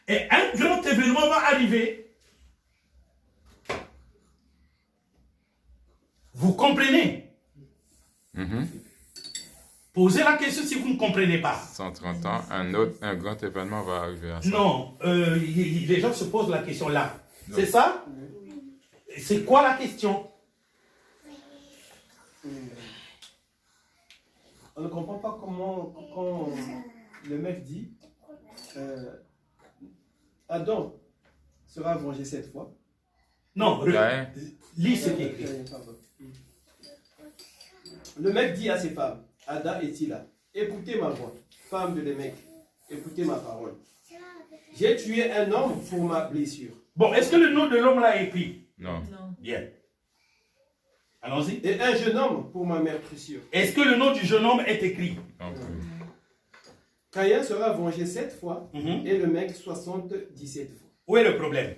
Et un grand événement va arriver. Vous comprenez? Posez la question si vous ne comprenez pas. 130 ans, un grand événement va arriver à ça. Non, les gens se posent la question là. C'est ça? C'est quoi la question? On ne comprend pas comment quand le mec dit Adam sera vengé 7 fois. Non, Caïn. lis ce qui est écrit. Le mec dit à ses femmes, Ada et Tila, écoutez ma voix, femme de Lémec, écoutez ma parole. J'ai tué un homme pour ma blessure. Bon, est-ce que le nom de l'homme là est écrit? Non. Bien. Allons-y. Et un jeune homme pour ma meurtrissure. Est-ce que le nom du jeune homme est écrit? Non plus. Caïn sera vengé 7 fois Mhm. et le mec 77 fois. Où est le problème?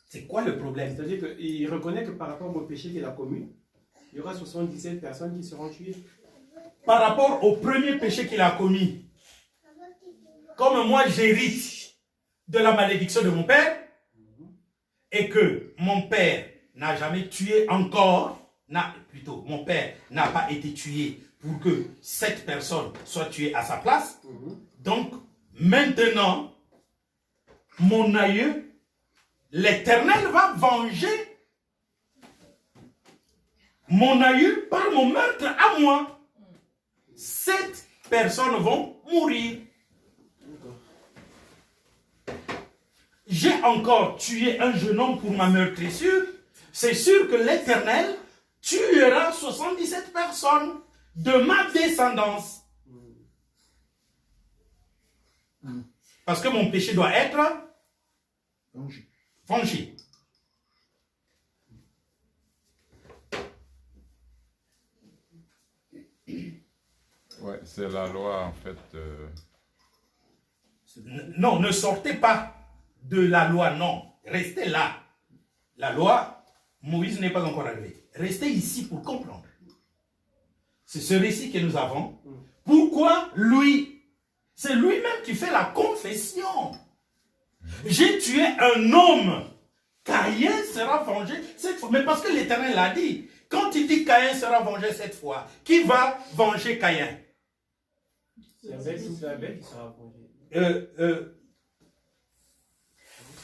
C'est quoi le problème? C'est-à-dire qu'il reconnaît que par rapport au péché qu'il a commis, il y aura 77 personnes qui seront tuées. Par rapport au premier péché qu'il a commis, comme moi j'hérite de la malédiction de mon père, et que mon père n'a jamais tué encore, plutôt mon père n'a pas été tué pour que cette personne soit tuée à sa place, donc maintenant, mon aïeux, l'Éternel va venger mon aïeux par mon meurtre à moi. 7 personnes vont mourir. J'ai encore tué un jeune homme pour ma meurtrissure. C'est sûr que l'Éternel tuera 77 personnes de ma descendance. Parce que mon péché doit être vengé. Ouais, c'est la loi en fait. Non, ne sortez pas de la loi, non. Restez là. La loi, Moïse n'est pas encore arrivé. Restez ici pour comprendre. C'est ce récit que nous avons. Pourquoi lui? C'est lui-même qui fait la confession. J'ai tué un homme. Caïn sera vengé cette fois. Mais parce que l'Éternel l'a dit. Quand il dit Caïn sera vengé cette fois, qui va venger Caïn? C'est Abel qui sera vengé.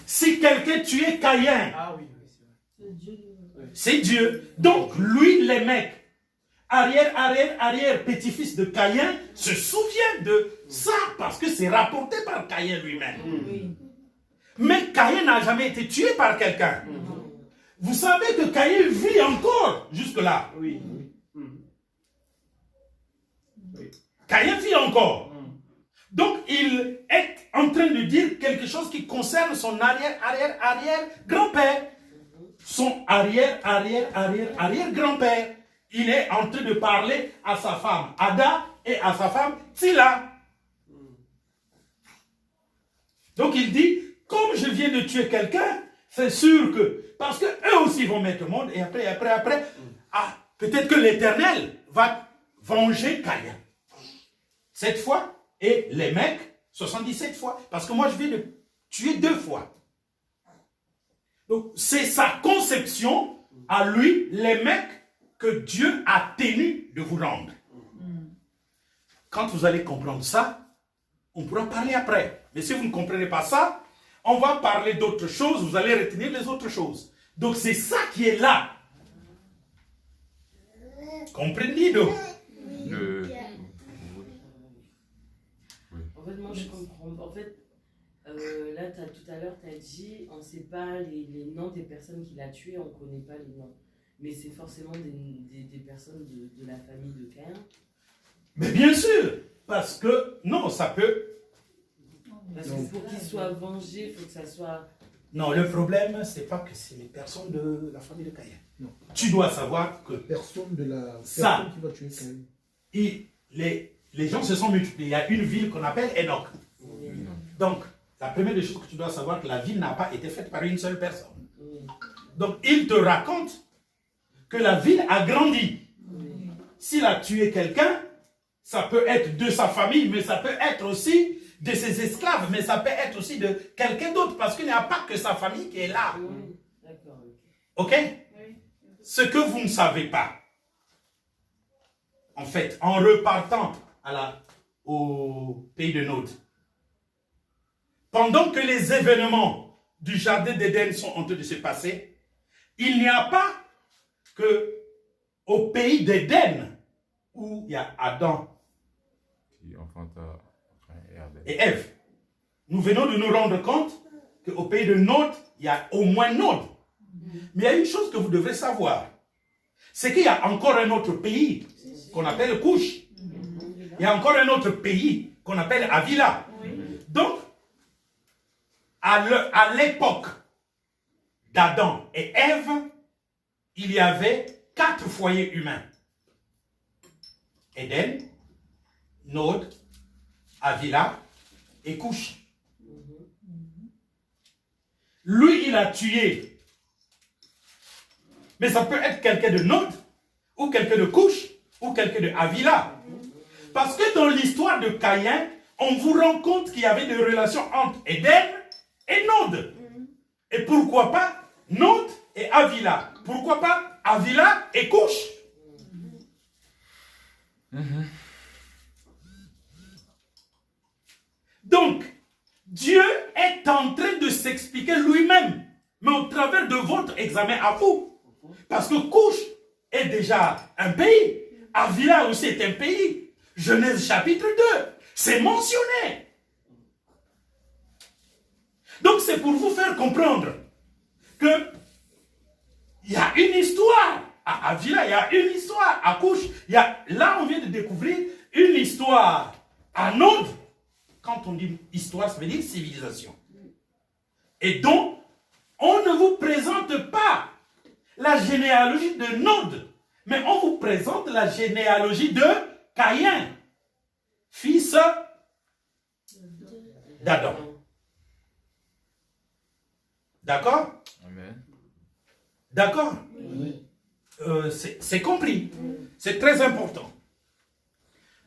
Si quelqu'un tuait Caïn, Ah oui, c'est vrai. c'est Dieu. Donc, lui, les mecs, arrière, petit-fils de Caïn, se souvient de ça parce que c'est rapporté par Caïn lui-même. Mais Caïn n'a jamais été tué par quelqu'un. Vous savez que Caïn vit encore jusque-là. Oui. Caïn vit encore. Donc, il est en train de dire quelque chose qui concerne son arrière-grand-père. Son arrière-grand-père. Il est en train de parler à sa femme Ada et à sa femme Tila. Donc, il dit, comme je viens de tuer quelqu'un, c'est sûr que, parce qu'eux aussi vont mettre le monde, et après, peut-être que l'Éternel va venger Caïn. 7 fois. Et les mecs, 77 fois. Parce que moi, je viens de tuer 2 fois. Donc, c'est sa conception à lui, les mecs, que Dieu a tenu de vous rendre. Quand vous allez comprendre ça, on pourra parler après. Mais si vous ne comprenez pas ça, on va parler d'autres choses, vous allez retenir les autres choses. Donc, c'est ça qui est là. Comprenez-vous? En fait, moi, je comprends. En fait, là, tout à l'heure, tu as dit, on ne sait pas les noms des personnes qu'il a tuées, on ne connaît pas les noms. Mais c'est forcément des personnes de la famille de Caïn. Mais bien sûr, parce que, non, ça peut... Parce que pour qu'il soit vengé, il faut que ça soit... Non, le problème, c'est pas que c'est les personnes de la famille de Caïn. Non. Tu dois savoir que... Personne de la Ça, personne qui va tuer Caïn. Les gens se sont multipliés. Il y a une ville qu'on appelle Enoch. Donc, la première des choses que tu dois savoir, que la ville n'a pas été faite par une seule personne. Donc, il te raconte que la ville a grandi. S'il a tué quelqu'un, ça peut être de sa famille, mais ça peut être aussi de ses esclaves, mais ça peut être aussi de quelqu'un d'autre, parce qu'il n'y a pas que sa famille qui est là. Oui, d'accord. Ok? Ce que vous ne savez pas, en fait, en repartant au pays de Nod, pendant que les événements du jardin d'Éden sont en train de se passer, il n'y a pas que au pays d'Éden où il y a Adam Qui enfanta et Ève. Nous venons de nous rendre compte qu'au pays de Nod, il y a au moins Nod. Mais il y a une chose que vous devrez savoir, c'est qu'il y a encore un autre pays qu'on appelle Couche. Il y a encore un autre pays qu'on appelle Avila. Donc, à l'époque d'Adam et Ève, il y avait 4 foyers humains. Éden, Nod, Avila et Couche. Lui, il a tué. Mais ça peut être quelqu'un de Nod, ou quelqu'un de Couche, ou quelqu'un de Avila. Parce que dans l'histoire de Caïn, on vous rend compte qu'il y avait des relations entre Éden et Nod. Et pourquoi pas Nod et Avila? Pourquoi pas Avila et Couche? Donc, Dieu est en train de s'expliquer lui-même, mais au travers de votre examen à vous. Parce que Couche est déjà un pays. Avila aussi est un pays. Genèse chapitre 2, c'est mentionné. Donc c'est pour vous faire comprendre que il y a une histoire. À Avila, il y a une histoire. À Couche, là on vient de découvrir une histoire. À Nod, quand on dit histoire, ça veut dire civilisation. Et donc, on ne vous présente pas la généalogie de Nod, mais on vous présente la généalogie de Caïn, fils d'Adam. D'accord? Amen. D'accord? C'est compris. C'est très important.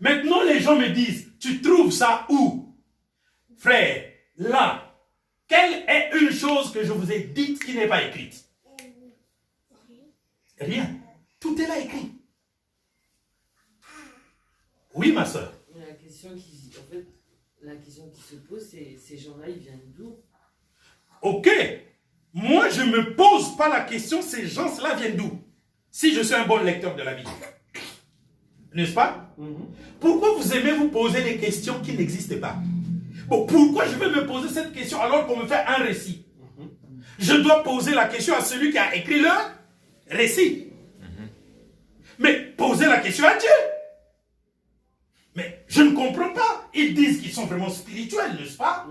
Maintenant, les gens me disent, tu trouves ça où? Frère, là, quelle est une chose que je vous ai dite qui n'est pas écrite? Rien. Tout est là écrit. Oui, ma soeur. La question qui se pose, c'est ces gens-là, ils viennent d'où? Ok. Moi, je ne me pose pas la question, ces gens-là viennent d'où? Si je suis un bon lecteur de la Bible. N'est-ce pas? Pourquoi vous aimez vous poser des questions qui n'existent pas? Bon, pourquoi je vais me poser cette question alors qu'on me fait un récit? Je dois poser la question à celui qui a écrit le récit. Mais poser la question à Dieu. Mais je ne comprends pas. Ils disent qu'ils sont vraiment spirituels, n'est-ce pas?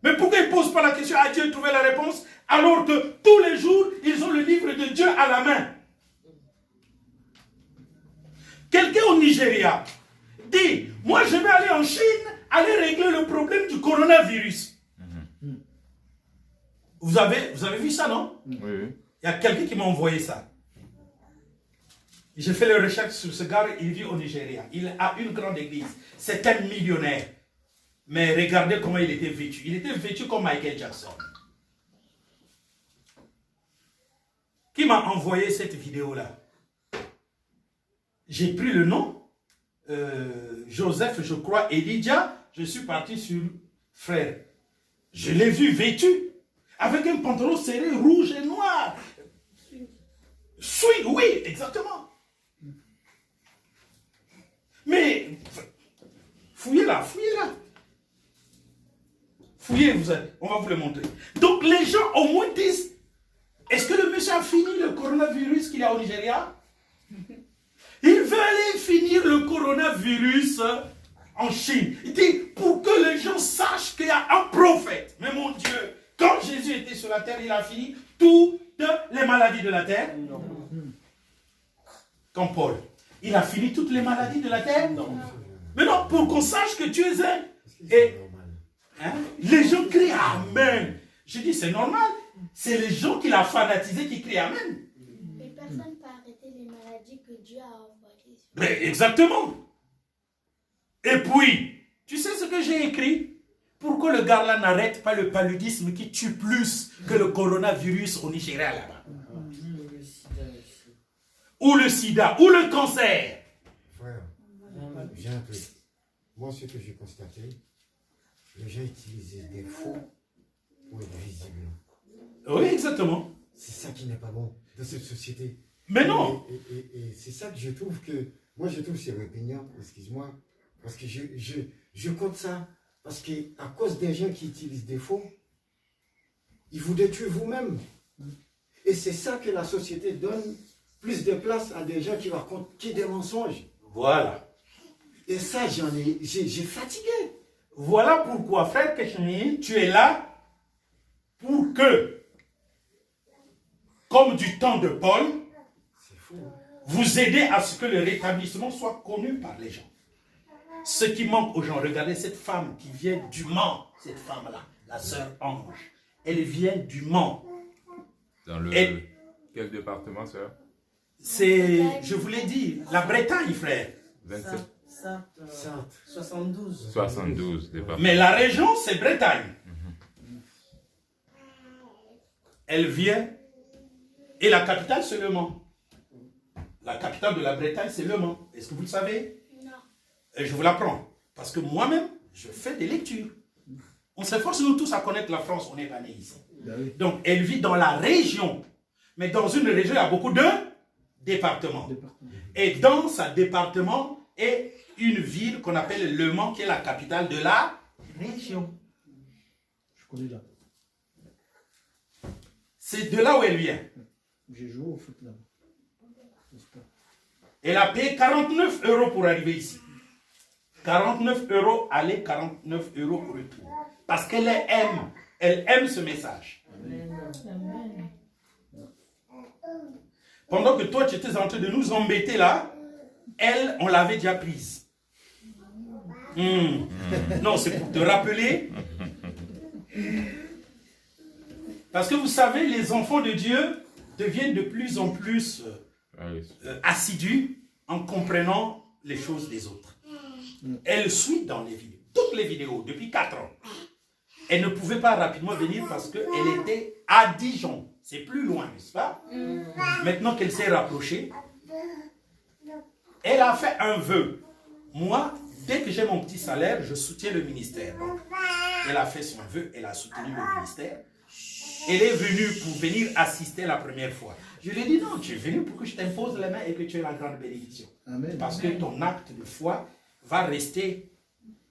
Mais pourquoi ils ne posent pas la question à Dieu et trouver la réponse alors que tous les jours, ils ont le livre de Dieu à la main? Quelqu'un au Nigeria dit, moi je vais aller en Chine, aller régler le problème du coronavirus. Vous avez vu ça, non? Oui. Il y a quelqu'un qui m'a envoyé ça. J'ai fait les recherches sur ce gars, il vit au Nigeria. Il a une grande église. C'est un millionnaire. Mais regardez comment il était vêtu. Il était vêtu comme Michael Jackson. Qui m'a envoyé cette vidéo-là? J'ai pris le nom. Joseph, je crois, Elijah. Je suis parti sur frère. Je l'ai vu vêtu. Avec un pantalon serré, rouge et noir. Sweet, oui, exactement. Mais, fouillez là. Fouillez, on va vous le montrer. Donc les gens au moins disent, est-ce que le monsieur a fini le coronavirus qu'il y a au Nigeria? Il veut aller finir le coronavirus en Chine. Il dit, pour que les gens sachent qu'il y a un prophète. Mais mon Dieu, quand Jésus était sur la terre, il a fini toutes les maladies de la terre? Non. Quand Paul, il a fini toutes les maladies de la terre? Non. Mais non, pour qu'on sache que tu es un. Et les gens crient Amen. Je dis, c'est normal. C'est les gens qui l'ont fanatisé qui crient Amen. Mais personne ne peut arrêter les maladies que Dieu a envoyées. Mais exactement. Et puis, tu sais ce que j'ai écrit? Pourquoi le gars là n'arrête pas le paludisme qui tue plus que le coronavirus au Nigeria là-bas? Le sida aussi. Ou le sida, ou le cancer. Frère, j'ai un truc. Moi, ce que j'ai constaté, les gens utilisent des faux pour être visibles. Oui, exactement. C'est ça qui n'est pas bon dans cette société. Mais non. Et c'est ça que je trouve que... Moi, je trouve que c'est répugnant, excuse-moi. Parce que je compte ça. Parce qu'à cause des gens qui utilisent des faux, ils vous détruisent vous-même. Et c'est ça que la société donne plus de place à des gens qui racontent des mensonges. Voilà. Et ça, j'ai fatigué. Voilà pourquoi, frère Keshmi, tu es là pour que, comme du temps de Paul, C'est fou. vous aider à ce que le rétablissement soit connu par les gens. Ce qui manque aux gens, regardez cette femme qui vient du Mans, cette femme-là, la sœur Ange. Elle vient du Mans. Dans le... Et- Quel département, sœur? C'est, je vous l'ai dit, la Bretagne, frère. 27. Sainte. 72. 72 départements. Mais la région, c'est Bretagne. Elle vient, et la capitale, c'est Le Mans. La capitale de la Bretagne, c'est Le Mans. Est-ce que vous le savez? Non. Et je vous l'apprends. Parce que moi-même, je fais des lectures. On s'efforce, nous tous, à connaître la France. On est pas nés ici. Donc, elle vit dans la région. Mais dans une région, il y a beaucoup de départements. Et dans ce département est une ville qu'on appelle Le Mans, qui est la capitale de la région. Je connais là. C'est de là où elle vient. J'ai joué au foot là. N'est-ce pas? Elle a payé 49 € pour arriver ici. 49 € aller, 49 € retour. Parce qu'elle aime. Elle aime ce message. Amen. Pendant que toi, tu étais en train de nous embêter là, elle, on l'avait déjà prise. Non, c'est pour te rappeler. Parce que vous savez, les enfants de Dieu deviennent de plus en plus Ah oui. assidus en comprenant les choses des autres. Elle suit dans les vidéos, toutes les vidéos, depuis 4 ans. Elle ne pouvait pas rapidement venir parce qu'elle était à Dijon. C'est plus loin, n'est-ce pas? Maintenant qu'elle s'est rapprochée, elle a fait un vœu. Moi, dès que j'ai mon petit salaire, je soutiens le ministère. Donc, elle a fait son vœu, elle a soutenu le ministère. Elle est venue pour venir assister la première fois. Je lui ai dit, non, tu es venu pour que je t'impose les mains et que tu aies la grande bénédiction. Amen. Parce que ton acte de foi va rester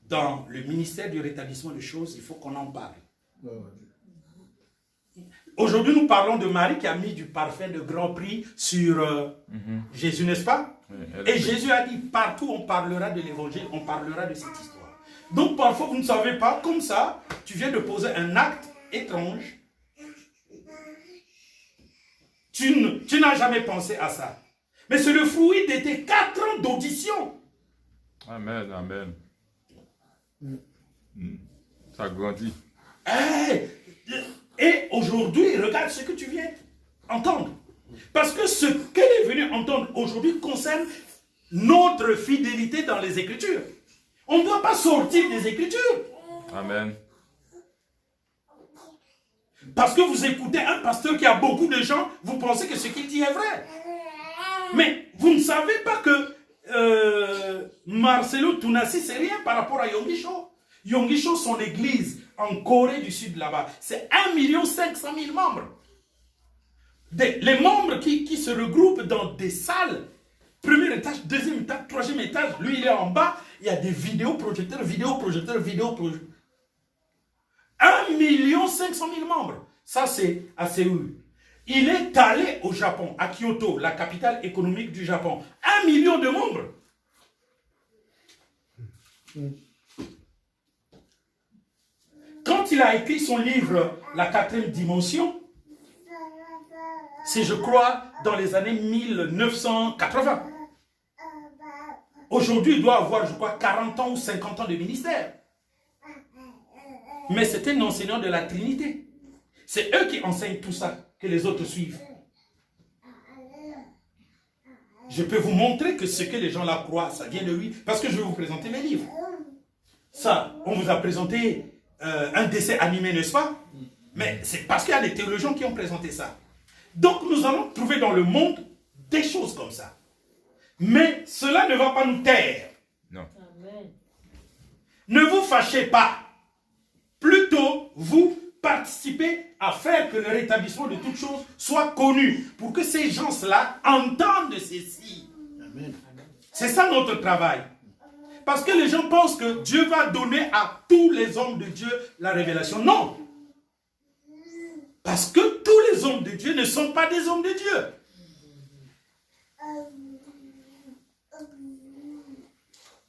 dans le ministère du rétablissement des choses. Il faut qu'on en parle. Ouais, ouais. Aujourd'hui, nous parlons de Marie qui a mis du parfum de grand prix sur Jésus, n'est-ce pas? Oui, elle Et a fait- Jésus a dit, partout on parlera de l'évangile, on parlera de cette histoire. Donc parfois, vous ne savez pas, comme ça, tu viens de poser un acte étrange. Tu n'as jamais pensé à ça. Mais c'est le fruit de tes 4 ans d'audition. Amen, amen. Ça grandit. Et aujourd'hui, regarde ce que tu viens entendre. Parce que ce qu'elle est venue entendre aujourd'hui concerne notre fidélité dans les Écritures. On ne doit pas sortir des Écritures. Amen. Parce que vous écoutez un pasteur qui a beaucoup de gens, vous pensez que ce qu'il dit est vrai. Mais vous ne savez pas que Marcelo Tounassi, c'est rien par rapport à Yongisho. Yongisho, son église en Corée du Sud là-bas, c'est 1 500 000 membres. Les membres qui se regroupent dans des salles, premier étage, deuxième étage, troisième étage, lui il est en bas, il y a des vidéoprojecteurs. 1 500 000 membres. Ça, c'est à Séoul. Il est allé au Japon, à Kyoto, la capitale économique du Japon. 1 million de membres. Quand il a écrit son livre, La 4e dimension, c'est, je crois, dans les années 1980. Aujourd'hui, il doit avoir, je crois, 40 ans ou 50 ans de ministère. Mais c'est un enseignant de la Trinité. C'est eux qui enseignent tout ça, que les autres suivent. Je peux vous montrer que ce que les gens là croient, ça vient de lui. Parce que je vais vous présenter mes livres. Ça, on vous a présenté un dessin animé, n'est-ce pas? Mais c'est parce qu'il y a des théologiens qui ont présenté ça. Donc nous allons trouver dans le monde des choses comme ça. Mais cela ne va pas nous taire. Non. Amen. Ne vous fâchez pas. Plutôt, vous participez à faire que le rétablissement de toutes choses soit connu. Pour que ces gens-là entendent ceci. Amen. C'est ça notre travail. Parce que les gens pensent que Dieu va donner à tous les hommes de Dieu la révélation. Non. Parce que tous les hommes de Dieu ne sont pas des hommes de Dieu.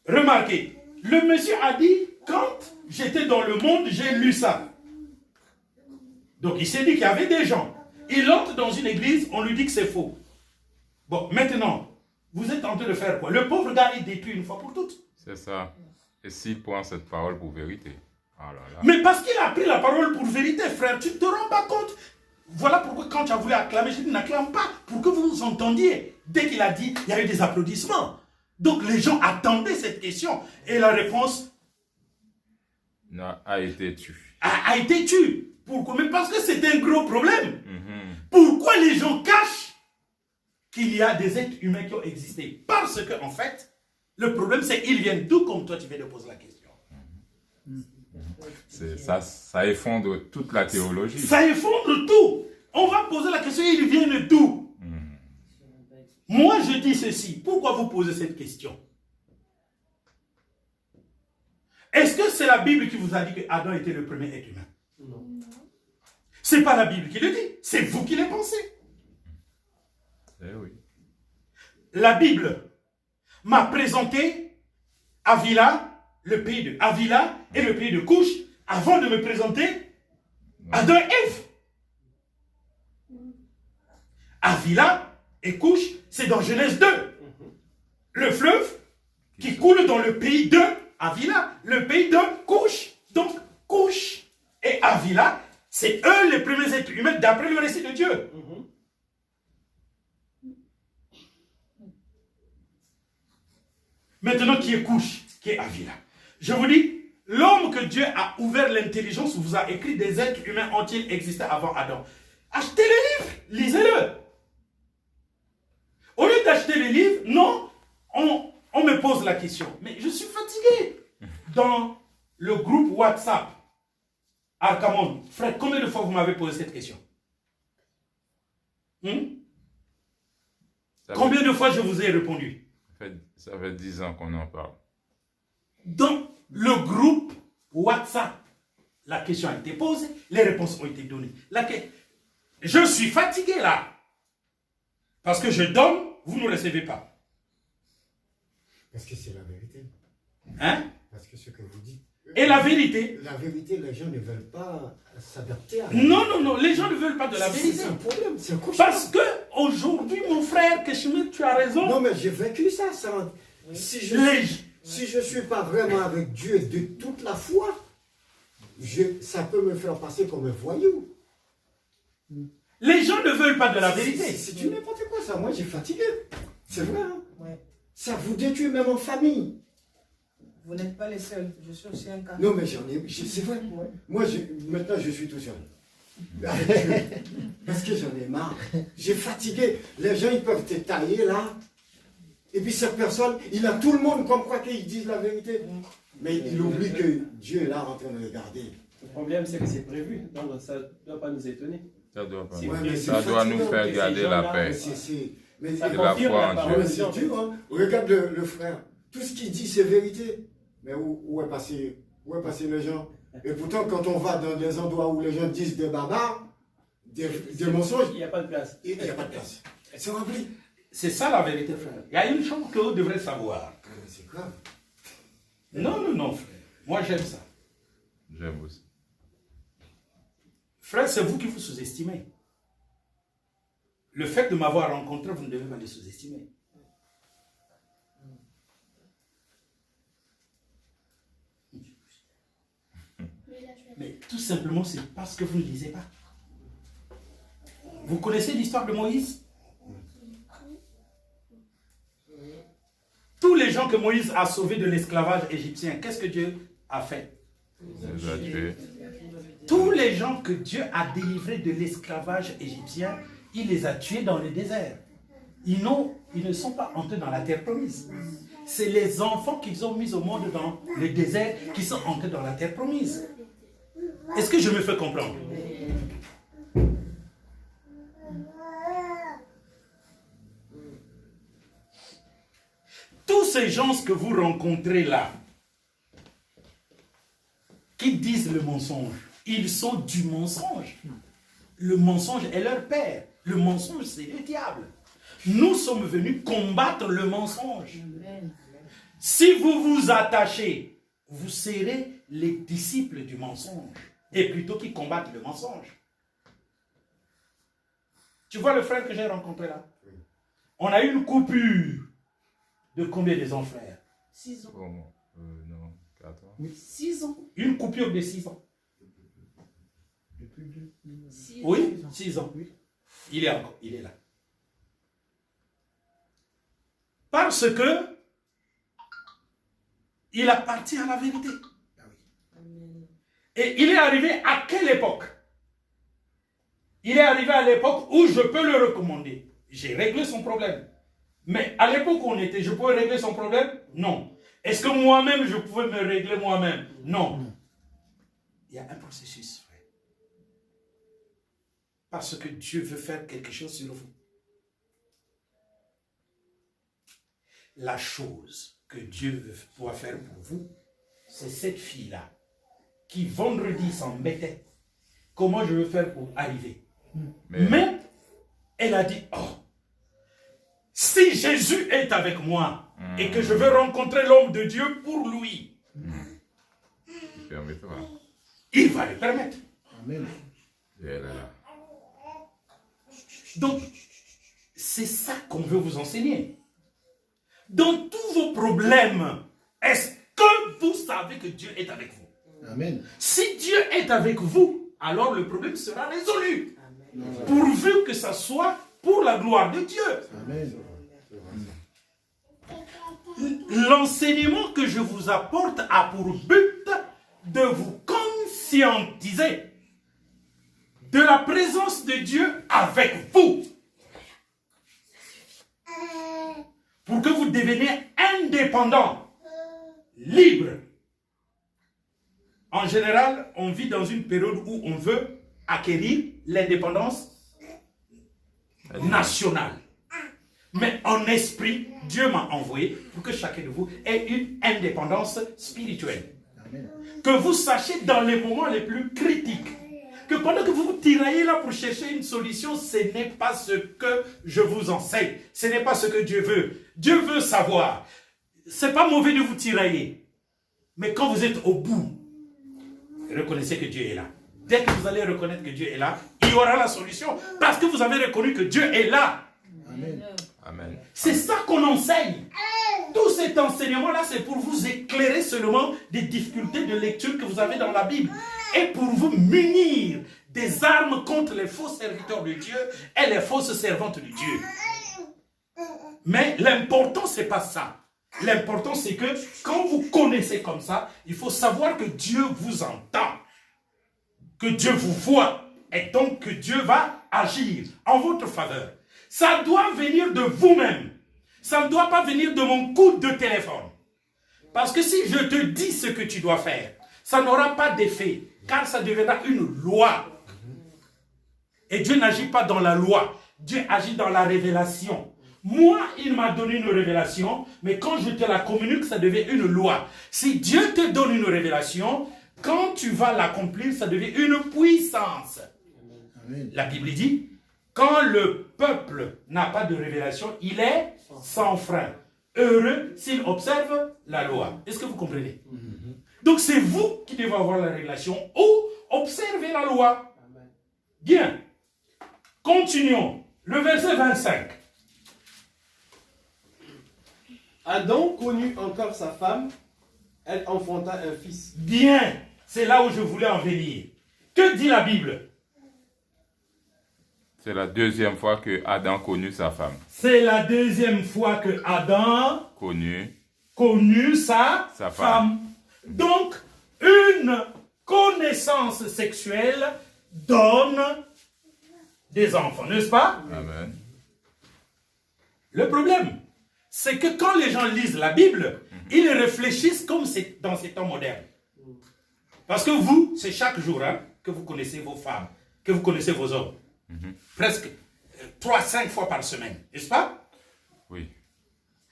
Remarquez, le monsieur a dit, quand j'étais dans le monde, j'ai lu ça. Donc il s'est dit qu'il y avait des gens. Il entre dans une église, on lui dit que c'est faux. Bon, maintenant, vous êtes en train de faire quoi? Le pauvre gars est détruit une fois pour toutes. C'est ça. Et s'il prend cette parole pour vérité. Ah là là. Mais parce qu'il a pris la parole pour vérité, frère, tu ne te rends pas compte. Voilà pourquoi quand tu as voulu acclamer, je dis n'acclame pas, pour que vous entendiez. Dès qu'il a dit, il y a eu des applaudissements. Donc les gens attendaient cette question. Et la réponse A été tu. a été tue. Pourquoi? Mais parce que c'est un gros problème. Mhm. Pourquoi les gens cachent qu'il y a des êtres humains qui ont existé? Parce que, en fait, le problème c'est qu'ils viennent d'où, comme toi tu viens de poser la question. Ça effondre toute la théologie. Ça effondre tout. On va poser la question, ils viennent d'où? Mhm. Moi je dis ceci. Pourquoi vous posez cette question? Est-ce que c'est la Bible qui vous a dit que Adam était le premier être humain? Non. C'est pas la Bible qui le dit. C'est vous qui le pensez. Eh oui. La Bible m'a présenté Avila, le pays de Avila et le pays de Couche, avant de me présenter Adam et Ève. Avila et Couche, c'est dans Genèse 2. Le fleuve qui coule dans le pays de Avila, le pays de Couche. Donc, Couche et Avila, c'est eux les premiers êtres humains d'après le récit de Dieu. Maintenant, qui est Couche, qui est Avila? Je vous dis, l'homme que Dieu a ouvert l'intelligence vous a écrit des êtres humains ont-ils existé avant Adam? Achetez le livre, lisez-le. Au lieu d'acheter le livre, non, on me pose la question. Mais je suis fatigué. Dans le groupe WhatsApp, Arcamon, frère, combien de fois vous m'avez posé cette question? Combien de fois je vous ai répondu? Ça fait 10 ans qu'on en parle. Dans le groupe WhatsApp, la question a été posée, les réponses ont été données. Je suis fatigué là. Parce que je donne, vous ne recevez pas. Parce que c'est la vérité. Hein? Parce que ce que vous dites. Et la vérité? La vérité, les gens ne veulent pas s'adapter à la Non, non, non, les gens ne veulent pas de la vérité. C'est un problème, c'est un cauchemar. Parce que aujourd'hui, mon frère Keshmir, tu as raison. Non, mais j'ai vécu ça. Si je ne suis pas vraiment avec Dieu de toute la foi, ça peut me faire passer comme un voyou. Les gens ne veulent pas de la vérité. C'est du n'importe quoi ça. Moi, j'ai fatigué. C'est vrai. Hein? Ouais. Ça vous détruit même en famille. Vous n'êtes pas les seuls. Je suis aussi un cas. Non, mais c'est vrai. Ouais. Moi, maintenant, je suis tout seul. Avec Dieu. Parce que j'en ai marre. J'ai fatigué. Les gens, ils peuvent te tailler là. Et puis cette personne, il a tout le monde comme quoi qu'ils disent la vérité. Mais il oublie que Dieu est là en train de regarder. Le problème, c'est que c'est prévu. Donc, ça ne doit pas nous étonner. Ça doit, pas. C'est Ouais, mais Ça c'est doit nous fatigant faire que ces garder la gens-là, paix. Mais Ça C'est la confirme foi la en parole Dieu. de Dieu. c'est dur, hein. Regarde le frère. Tout ce qu'il dit, c'est vérité. Mais où est passé les gens? Et pourtant, quand on va dans des endroits où les gens disent des barbares, des mensonges, Il n'y a pas de place. il n'y a pas de place. C'est rempli. C'est ça la vérité, frère. Il y a une chose que vous devrez savoir. C'est grave. Non, non, non, frère. Moi, j'aime ça. J'aime aussi. Frère, c'est vous qui vous sous-estimez. Le fait de m'avoir rencontré, vous ne devez pas le sous-estimer. Mais tout simplement, c'est parce que vous ne lisez pas. Vous connaissez l'histoire de Moïse? les gens que Moïse a sauvés de l'esclavage égyptien, qu'est-ce que Dieu a fait? Il les a tués. Tous les gens que Dieu a délivrés de l'esclavage égyptien, il les a tués dans le désert. Ils ne sont pas entrés dans la terre promise. C'est les enfants qu'ils ont mis au monde dans le désert qui sont entrés dans la terre promise. Est-ce que je me fais comprendre? Tous ces gens que vous rencontrez là, qui disent le mensonge, ils sont du mensonge. Le mensonge est leur père. Le mensonge, c'est le diable. Nous sommes venus combattre le mensonge. Si vous vous attachez, vous serez les disciples du mensonge. Et plutôt qui combattent le mensonge. Tu vois le frère que j'ai rencontré là? On a eu une coupure de combien de ans, frère? 6 ans. Bon, non, 4 ans. 6 ans. Une coupure de 6 ans. Depuis 6 ans. Oui, 6 ans. Il est là. Parce que il appartient à la vérité. Amen. Et il est arrivé à quelle époque? Il est arrivé à l'époque où je peux le recommander. J'ai réglé son problème. Mais à l'époque où on était, je pouvais régler son problème? Non. Est-ce que moi-même, je pouvais me régler moi-même? Non. Il y a un processus, frère. Parce que Dieu veut faire quelque chose sur vous. La chose que Dieu doit faire pour vous, c'est cette fille-là qui vendredi s'embêtait. Comment je veux faire pour arriver? Mais elle a dit, oh, si Jésus est avec moi et que je veux rencontrer l'homme de Dieu pour lui, Il permettra. il va le permettre. Amen. Et elle est là. Donc, c'est ça qu'on veut vous enseigner. Dans tous vos problèmes, est-ce que vous savez que Dieu est avec vous? Amen. Si Dieu est avec vous, alors le problème sera résolu. Pourvu que ça soit pour la gloire de Dieu. Amen. L'enseignement que je vous apporte a pour but de vous conscientiser de la présence de Dieu avec vous. Pour que vous deveniez indépendant, libre. En général, on vit dans une période où on veut acquérir l'indépendance nationale. Mais en esprit, Dieu m'a envoyé pour que chacun de vous ait une indépendance spirituelle. Amen. Que vous sachiez dans les moments les plus critiques que pendant que vous vous tiraillez là pour chercher une solution, ce n'est pas ce que je vous enseigne. Ce n'est pas ce que Dieu veut. Dieu veut savoir. Ce n'est pas mauvais de vous tirailler. Mais quand vous êtes au bout, reconnaissez que Dieu est là. Dès que vous allez reconnaître que Dieu est là, il y aura la solution. Parce que vous avez reconnu que Dieu est là. Amen. Amen. C'est ça qu'on enseigne. Tout cet enseignement-là, c'est pour vous éclairer seulement des difficultés de lecture que vous avez dans la Bible. Et pour vous munir des armes contre les faux serviteurs de Dieu et les fausses servantes de Dieu. Mais l'important, c'est pas ça. L'important, c'est que quand vous connaissez comme ça, il faut savoir que Dieu vous entend. Que Dieu vous voit. Et donc que Dieu va agir en votre faveur. Ça doit venir de vous-même. Ça ne doit pas venir de mon coup de téléphone. Parce que si je te dis ce que tu dois faire, ça n'aura pas d'effet, car ça deviendra une loi. Et Dieu n'agit pas dans la loi, Dieu agit dans la révélation. Moi, il m'a donné une révélation, mais quand je te la communique, ça devient une loi. Si Dieu te donne une révélation, quand tu vas l'accomplir, ça devient une puissance. Amen. La Bible dit, quand le peuple n'a pas de révélation, il est sans frein. Heureux s'il observe la loi. Est-ce que vous comprenez? Donc c'est vous qui devez avoir la révélation ou observer la loi. Bien. Continuons. Le verset 25. Adam connut encore sa femme, elle enfanta un fils. Bien. C'est là où je voulais en venir. Que dit la Bible? C'est la deuxième fois que Adam connut sa femme. C'est la deuxième fois que Adam Connut connu sa Sa femme. Donc, une connaissance sexuelle donne des enfants, n'est-ce pas? Amen. Le problème, c'est que quand les gens lisent la Bible, ils réfléchissent comme c'est dans ces temps modernes. Parce que vous, c'est chaque jour hein, que vous connaissez vos femmes, que vous connaissez vos hommes. Presque 3-5 fois par semaine, n'est-ce pas? Oui.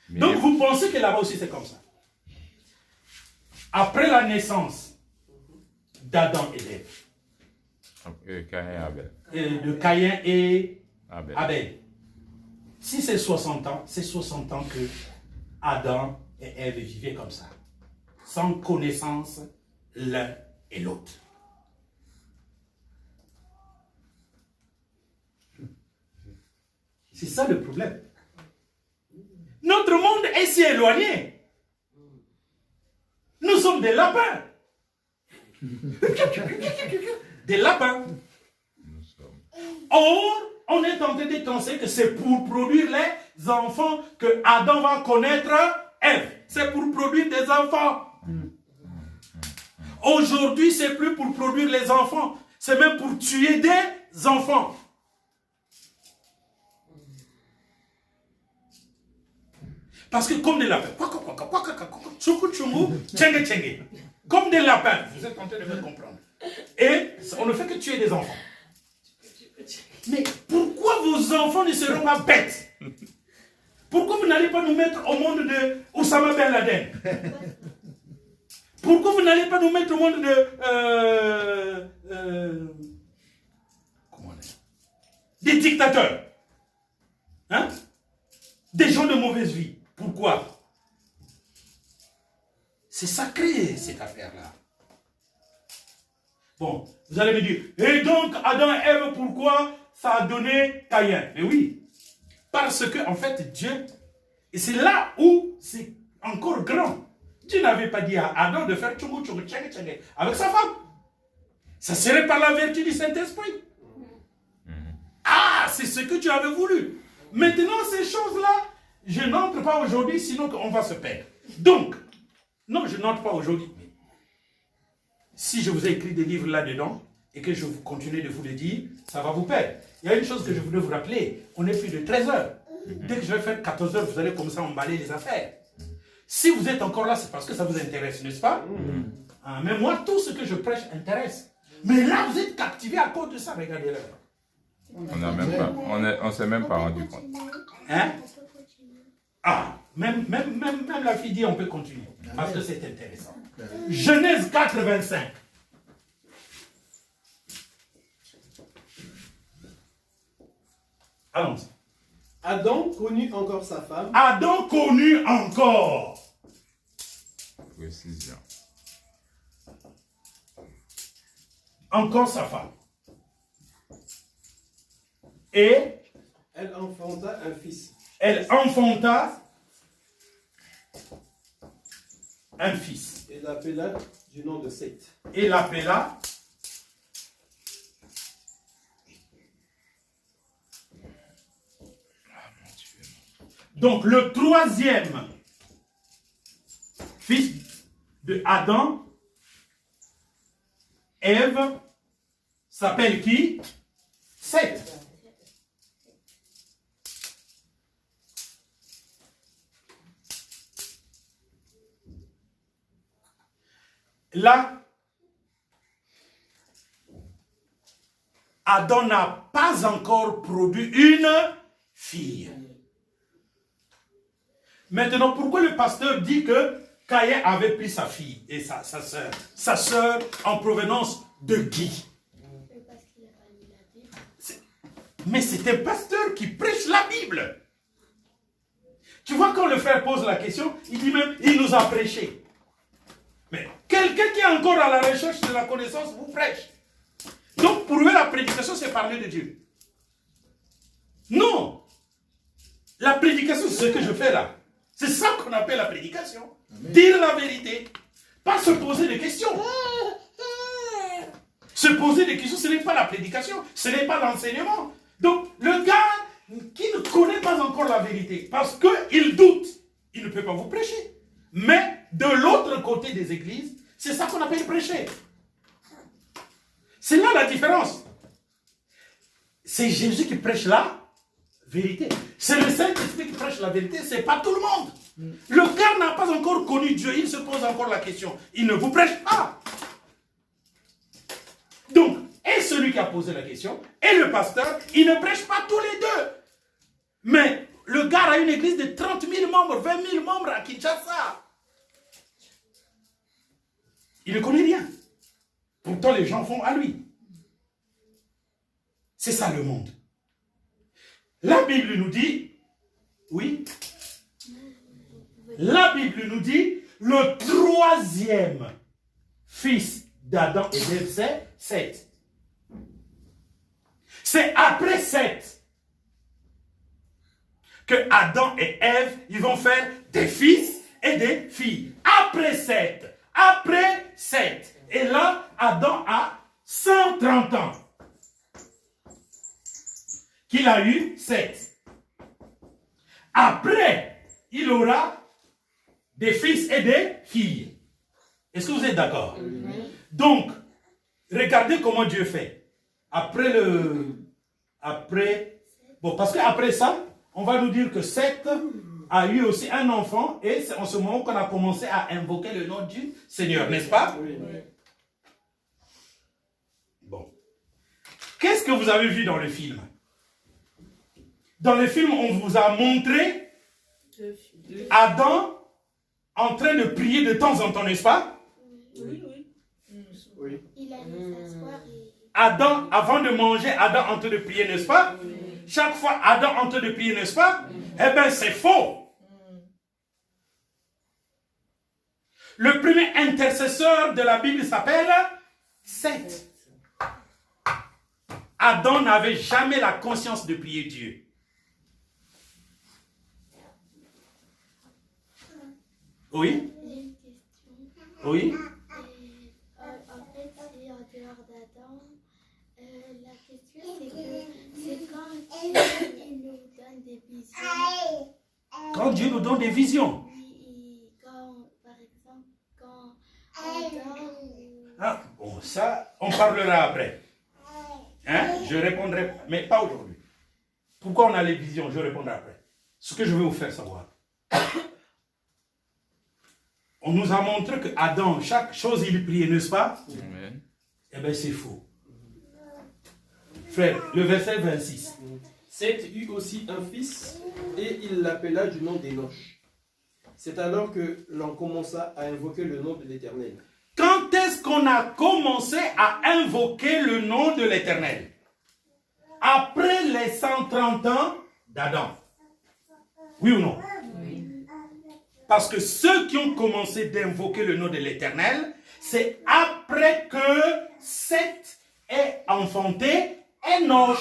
Mais Donc vous pensez que là-bas aussi c'est comme ça. Après la naissance d'Adam et d'Ève, Caïn et Abel. de Caïn et Abel. Abel, si c'est 60 ans, c'est 60 ans que Adam et Ève vivaient comme ça, sans connaissance l'un et l'autre. C'est ça le problème. Notre monde est si éloigné. Nous sommes des lapins. Des lapins. Nous sommes. Or, on est tenté de penser que c'est pour produire les enfants que Adam va connaître Ève. C'est pour produire des enfants. Aujourd'hui, c'est plus pour produire les enfants. C'est même pour tuer des enfants. Parce que comme des lapins, comme des lapins, vous êtes en train de me comprendre. Et on ne fait que tuer des enfants. Mais pourquoi vos enfants ne seront pas bêtes? Pourquoi vous n'allez pas nous mettre au monde de Oussama Ben Laden? Pourquoi vous n'allez pas nous mettre au monde de... comment on dit? Des dictateurs? Hein? Des gens de mauvaise vie. Pourquoi? C'est sacré cette affaire-là. Bon, vous allez me dire, et donc Adam et Ève, pourquoi ça a donné Caïn? Mais oui, parce que en fait Dieu, et c'est là où c'est encore grand. Dieu n'avait pas dit à Adam de faire tchongo tchongo tchenge tchenge avec sa femme. Ça serait par la vertu du Saint-Esprit. Ah, c'est ce que tu avais voulu. Maintenant, ces choses-là, je n'entre pas aujourd'hui, sinon on va se perdre. Donc, non, je n'entre pas aujourd'hui. Mais si je vous ai écrit des livres là-dedans, et que je continue de vous le dire, ça va vous perdre. Il y a une chose que je voulais vous rappeler. On est plus de 13 heures. Dès que je vais faire 14 heures, vous allez commencer à emballer les affaires. Si vous êtes encore là, c'est parce que ça vous intéresse, n'est-ce pas? Ah, mais moi, tout ce que je prêche intéresse. Mais là, vous êtes captivés à cause de ça. Regardez l'heure. On s'est même pas rendu compte. Hein? Ah, même la fille dit on peut continuer. Parce que c'est intéressant. Genèse 4, 25. Allons-y. Adam connut encore sa femme. Adam connut encore. Précision. Encore sa femme. Et Elle enfanta un fils. elle enfanta un fils. Et l'appela du nom de Seth. Et l'appela donc le troisième fils de Adam, Ève, s'appelle qui? Seth. Là, Adam n'a pas encore produit une fille. Maintenant, pourquoi le pasteur dit que Caïn avait pris sa fille et sa sœur? Sa sœur en provenance de Guy. Mais c'est un pasteur qui prêche la Bible. Tu vois, quand le frère pose la question, il dit même, il nous a prêché. Mais quelqu'un qui est encore à la recherche de la connaissance vous prêche. Donc, pour eux, la prédication, c'est parler de Dieu. Non. La prédication, c'est ce que je fais là. C'est ça qu'on appelle la prédication. Amen. Dire la vérité. Pas se poser des questions. Se poser des questions, ce n'est pas la prédication. Ce n'est pas l'enseignement. Donc, le gars qui ne connaît pas encore la vérité, parce qu'il doute, il ne peut pas vous prêcher. Mais de l'autre côté des églises, c'est ça qu'on appelle prêcher. C'est là la différence. C'est Jésus qui prêche la vérité. C'est le Saint-Esprit qui prêche la vérité, c'est pas tout le monde. Le cœur n'a pas encore connu Dieu, il se pose encore la question. Il ne vous prêche pas. Donc, et celui qui a posé la question, et le pasteur, ils ne prêchent pas tous les deux. Mais le gars a une église de 30 000 membres, 20 000 membres à Kinshasa. Il ne connaît rien. Pourtant, les gens font à lui. C'est ça le monde. La Bible nous dit, oui, la Bible nous dit, le troisième fils d'Adam et d'Ève, c'est Seth. C'est après Seth que Adam et Ève, ils vont faire des fils et des filles. Après Seth. Et là, Adam a 130 ans. Qu'il a eu Seth. Après, il aura des fils et des filles. Est-ce que vous êtes d'accord? Donc, regardez comment Dieu fait. Bon, parce qu'après ça, on va nous dire que Seth a eu aussi un enfant et c'est en ce moment qu'on a commencé à invoquer le nom du Seigneur, n'est-ce pas? Oui. Bon. Qu'est-ce que vous avez vu dans le film? Dans le film, on vous a montré Adam en train de prier de temps en temps, n'est-ce pas? Oui. Il allait s'asseoir et... Adam, avant de manger, Adam en train de prier, n'est-ce pas? Chaque fois, Adam en train de prier, n'est-ce pas? Eh bien, c'est faux. Le premier intercesseur de la Bible s'appelle Seth. Adam n'avait jamais la conscience de prier Dieu. Oui? J'ai une question. Oui? En fait, c'est en dehors d'Adam. La question, c'est que c'est quand Dieu il nous donne des visions. Quand Dieu nous donne des visions. Oui, et quand, par exemple, quand Adam... Ah, bon, ça, on parlera après. Hein? Je répondrai, mais pas aujourd'hui. Pourquoi on a les visions? Je répondrai après. Ce que je veux vous faire savoir. On nous a montré que Adam, chaque chose il priait, n'est-ce pas? Amen. Eh bien, c'est faux. Frère, le verset 26. Seth eut aussi un fils et il l'appela du nom d'Enoch. C'est alors que l'on commença à invoquer le nom de l'Éternel. Quand est-ce qu'on a commencé à invoquer le nom de l'Éternel? Après les 130 ans d'Adam. Oui ou non? Parce que ceux qui ont commencé d'invoquer le nom de l'Éternel, c'est après que Seth ait enfanté Enoch.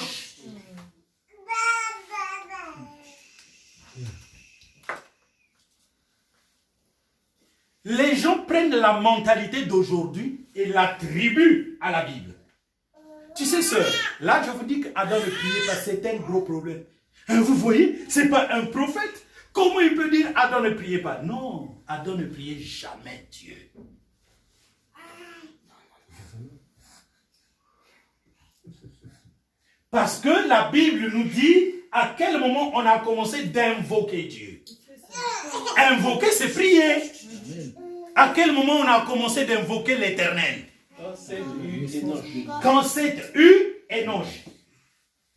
Les gens prennent la mentalité d'aujourd'hui et l'attribuent à la Bible. Tu sais, sœur, là je vous dis qu'Adam ne priait pas, c'est un gros problème. Vous voyez, c'est pas un prophète. Comment il peut dire Adam ne priait pas? Non, Adam ne priait jamais Dieu. Parce que la Bible nous dit à quel moment on a commencé d'invoquer Dieu. Invoquer, c'est prier. À quel moment on a commencé d'invoquer l'Éternel? Quand Seth eut Enoch. Quand Seth eut Enoch.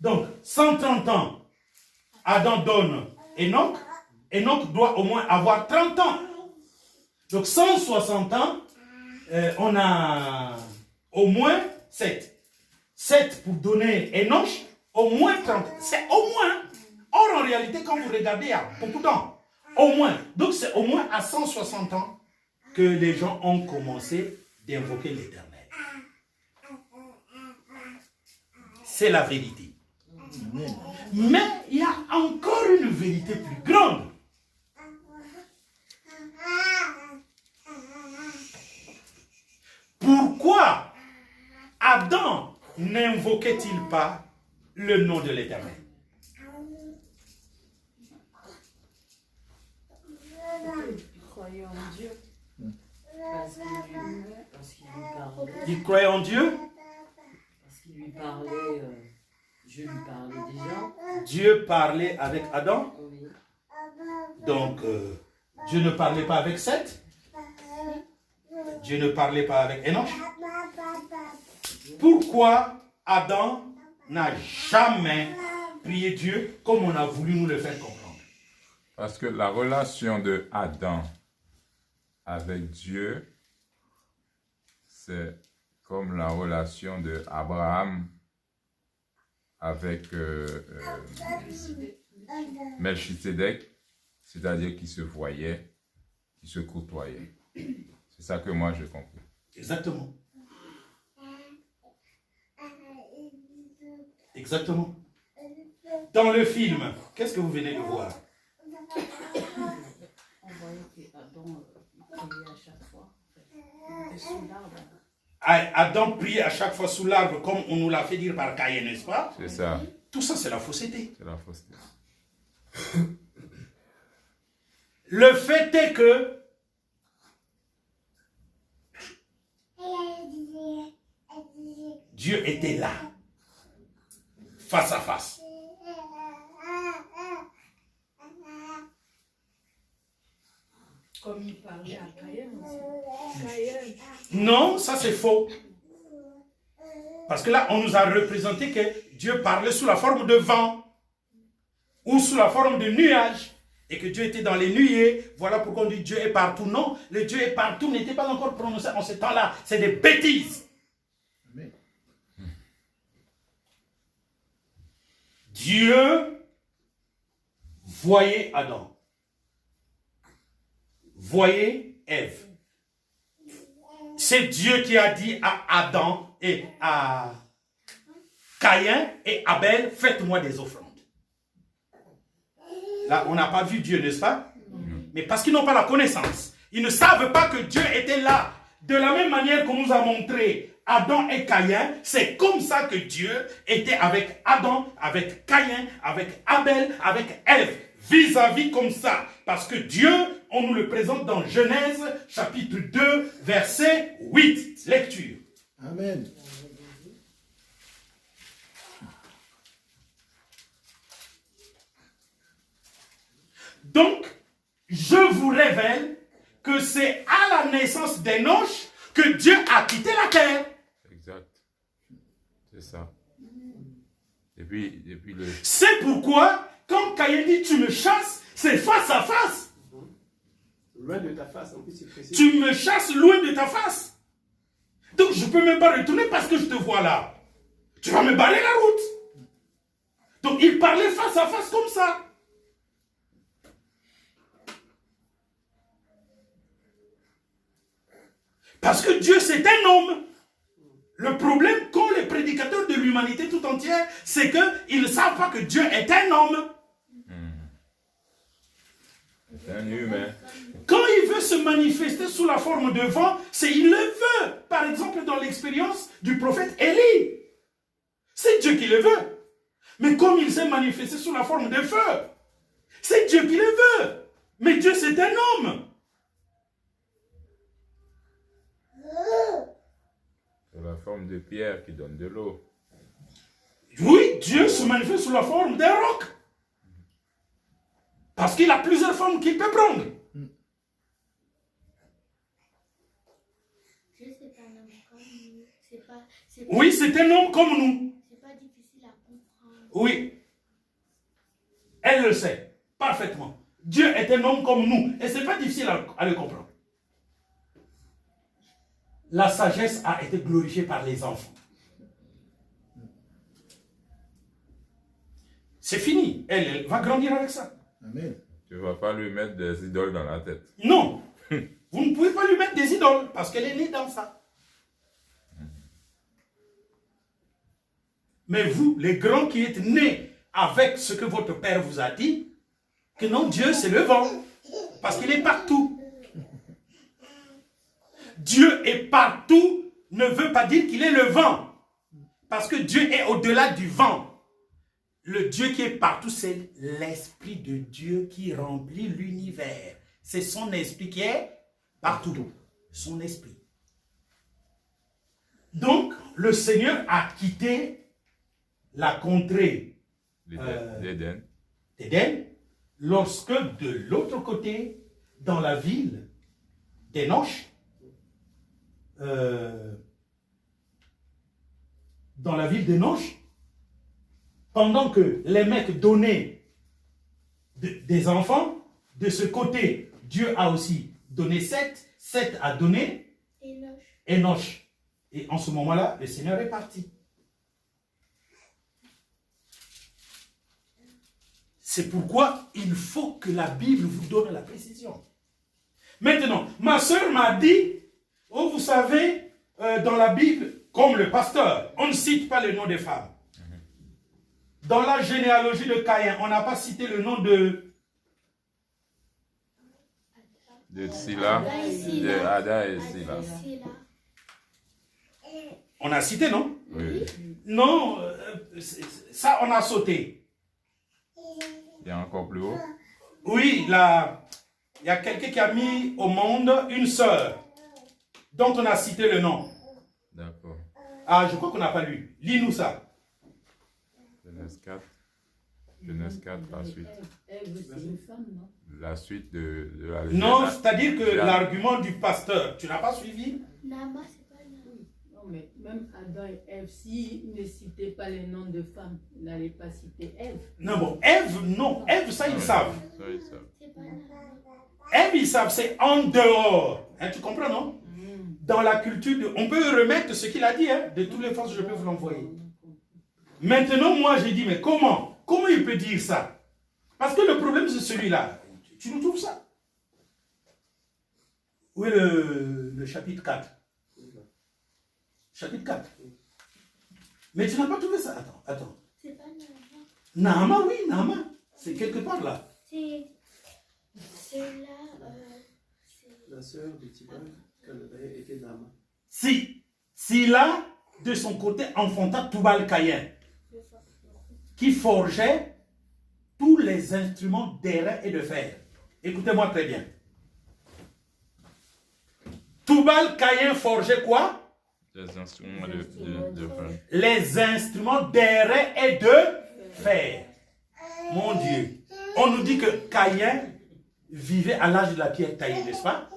Donc, 130 ans, Adam donne Enoch. Enoch doit au moins avoir 30 ans. Donc, 160 ans, on a au moins 7. 7 pour donner Enoch, au moins 30. C'est au moins. Or, en réalité, quand vous regardez, il y a beaucoup d'ans. Au moins. Donc, c'est au moins à 160 ans que les gens ont commencé d'invoquer l'Éternel. C'est la vérité. Mais il y a encore une vérité plus grande. Pourquoi Adam n'invoquait-il pas le nom de l'Éternel? Il croyait en Parce qu'il lui parlait. Il croyait en Dieu. Parce qu'il lui parlait. Dieu lui parlait déjà. Dieu parlait avec Adam. Oui. Donc, Dieu ne parlait pas avec Seth. Dieu ne parlait pas avec Enoch. Pourquoi Adam n'a jamais prié Dieu comme on a voulu nous le faire comprendre? Parce que la relation de Adam avec Dieu, c'est comme la relation de Abraham avec Melchisedec, c'est-à-dire qu'ils se voyaient, qu'ils se côtoyaient. C'est ça que moi j'ai compris. Exactement. Exactement. Dans le film, qu'est-ce que vous venez de voir? On voyait qu'Adam priait à chaque fois. Il était sous l'arbre. Adam priait à chaque fois sous l'arbre, comme on nous l'a fait dire par Caïn, n'est-ce pas? C'est ça. Tout ça, c'est la fausseté. C'est la fausseté. Le fait est que Dieu était là, face à face. Comme il parlait à Caïn aussi. Caïn. Non, ça c'est faux. Parce que là, on nous a représenté que Dieu parlait sous la forme de vent ou sous la forme de nuage et que Dieu était dans les nuées. Voilà pourquoi on dit Dieu est partout. Non, le Dieu est partout n'était pas encore prononcé en ce temps-là. C'est des bêtises. Amen. Dieu voyait Adam, voyait Ève. C'est Dieu qui a dit à Adam et à Caïn et Abel, faites-moi des offrandes. Là, on n'a pas vu Dieu, n'est-ce pas? Mais parce qu'ils n'ont pas la connaissance. Ils ne savent pas que Dieu était là. De la même manière qu'on nous a montré Adam et Caïn, c'est comme ça que Dieu était avec Adam, avec Caïn, avec Abel, avec Ève. Vis-à-vis comme ça. Parce que Dieu, on nous le présente dans Genèse, chapitre 2, verset 8. Lecture. Amen. Donc, je vous révèle que c'est à la naissance d'Enoch que Dieu a quitté la terre. Exact. C'est ça. Et puis le... C'est pourquoi, quand Caïn dit tu me chasses, c'est face à face. Loin de ta face, en plus c'est précis. Tu me chasses loin de ta face. Donc je ne peux même pas retourner parce que je te vois là. Tu vas me barrer la route. Donc il parlait face à face comme ça. Parce que Dieu c'est un homme. Le problème qu'ont les prédicateurs de l'humanité tout entière, c'est qu'ils ne savent pas que Dieu est un homme. C'est un humain. Quand il veut se manifester sous la forme de vent, c'est il le veut. Par exemple, dans l'expérience du prophète Élie. C'est Dieu qui le veut. Mais comme il s'est manifesté sous la forme de feu, c'est Dieu qui le veut. Mais Dieu, c'est un homme. C'est la forme de pierre qui donne de l'eau. Oui, Dieu se manifeste sous la forme d'un roc. Parce qu'il a plusieurs formes qu'il peut prendre. Dieu, c'est un homme comme nous. Oui, c'est un homme comme nous. C'est pas difficile à comprendre. Oui. Elle le sait parfaitement. Dieu est un homme comme nous. Et ce n'est pas difficile à le comprendre. La sagesse a été glorifiée par les enfants. C'est fini. Elle va grandir avec ça. Amen. Tu ne vas pas lui mettre des idoles dans la tête. Non. Vous ne pouvez pas lui mettre des idoles parce qu'elle est née dans ça. Mais vous, les grands qui êtes nés avec ce que votre père vous a dit, que non, Dieu c'est le vent. Parce qu'il est partout. Dieu est partout ne veut pas dire qu'il est le vent. Parce que Dieu est au-delà du vent. Le Dieu qui est partout, c'est l'Esprit de Dieu qui remplit l'univers. C'est son esprit qui est partout. son esprit. Donc, le Seigneur a quitté la contrée L'Éden. d'Éden, lorsque de l'autre côté, dans la ville d'Enoch, pendant que les mecs donnaient des enfants, de ce côté, Dieu a aussi donné Seth, Seth a donné Enoch. Et en ce moment-là, le Seigneur est parti. C'est pourquoi il faut que la Bible vous donne la précision. Maintenant, ma soeur m'a dit, oh, vous savez, dans la Bible, comme le pasteur, on ne cite pas le nom des femmes. Dans la généalogie de Caïn, on n'a pas cité le nom de Sila, de Ada et Sila. On a cité, non? Oui. Non, ça on a sauté. Il y a encore plus haut. Oui, là, il y a quelqu'un qui a mis au monde une sœur, dont on a cité le nom. D'accord. Ah, je crois qu'on n'a pas lu. Lis-nous ça. Genèse 4. Genèse 4, la suite. C'est une femme, non? La suite de la Non, c'est-à-dire que l'argument du pasteur, tu n'as pas suivi? Nama, c'est pas Nama. Non, mais même Adam et Ève, s'ils ne citaient pas les noms de femmes, ils n'allaient pas citer Ève. Non, bon, Ève, non. Ève, ça, ils savent. Ça, ils savent. C'est pas Nama. Ève, ils savent, c'est en dehors. Hein, tu comprends, non? Dans la culture, on peut remettre ce qu'il a dit, hein, de toutes les forces, je peux vous l'envoyer. Maintenant, moi, j'ai dit, mais comment? Comment il peut dire ça? Parce que le problème, c'est celui-là. Tu nous trouves ça? Où est le chapitre 4? Chapitre 4. Mais tu n'as pas trouvé ça? Attends. C'est pas Nama. Naama, oui, Naama. C'est quelque part là. C'est là. La sœur de Tibal, était Nama. Si là, de son côté, enfanta Tubal Caïn, qui forgeait tous les instruments d'airain et de fer. Écoutez-moi très bien. Tubal Caïn forgeait quoi? Les instruments de fer. Les instruments d'airain et de fer. Mon Dieu. On nous dit que Caïn vivait à l'âge de la pierre taillée, n'est-ce pas?